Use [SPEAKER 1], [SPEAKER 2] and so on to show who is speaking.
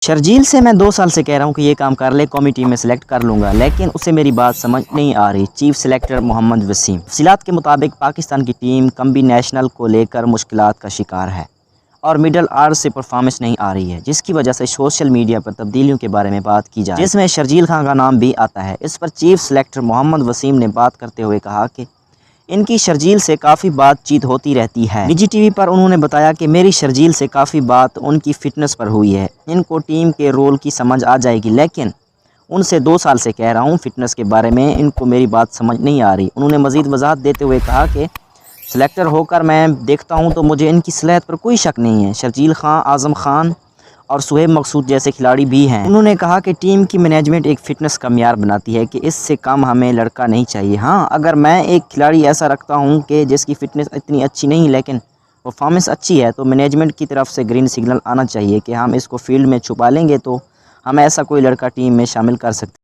[SPEAKER 1] شرجیل سے میں 2 سال سے کہہ رہا ہوں کہ یہ کام کر لے، قومی ٹیم میں سلیکٹ کر لوں گا، لیکن اسے میری بات سمجھ نہیں آ رہی۔ چیف سلیکٹر محمد وسیم تفصیلات کے مطابق پاکستان کی ٹیم کمبی نیشنل کو لے کر مشکلات کا شکار ہے اور مڈل آرڈر سے پرفارمنس نہیں آ رہی ہے، جس کی وجہ سے سوشل میڈیا پر تبدیلیوں کے بارے میں بات کی جائے جس میں شرجیل خان کا نام بھی آتا ہے۔ اس پر چیف سلیکٹر محمد وسیم نے بات کرتے ہوئے کہا کہ ان کی شرجیل سے کافی بات چیت ہوتی رہتی ہے۔ نجی ٹی وی پر انہوں نے بتایا کہ میری شرجیل سے کافی بات ان کی فٹنس پر ہوئی ہے، ان کو ٹیم کے رول کی سمجھ آ جائے گی، لیکن ان سے 2 سال سے کہہ رہا ہوں فٹنس کے بارے میں ان کو میری بات سمجھ نہیں آ رہی۔ انہوں نے مزید وضاحت دیتے ہوئے کہا کہ سلیکٹر ہو کر میں دیکھتا ہوں تو مجھے ان کی صلاحیت پر کوئی شک نہیں ہے۔ شرجیل خان، اعظم خان اور صہیب مقصود جیسے کھلاڑی بھی ہیں۔ انہوں نے کہا کہ ٹیم کی مینجمنٹ ایک فٹنس کا معیار بناتی ہے کہ اس سے کم ہمیں لڑکا نہیں چاہیے۔ ہاں، اگر میں ایک کھلاڑی ایسا رکھتا ہوں کہ جس کی فٹنس اتنی اچھی نہیں لیکن پرفارمنس اچھی ہے تو مینجمنٹ کی طرف سے گرین سگنل آنا چاہیے کہ ہم اس کو فیلڈ میں چھپا لیں گے تو ہم ایسا کوئی لڑکا ٹیم میں شامل کر سکتے ہیں۔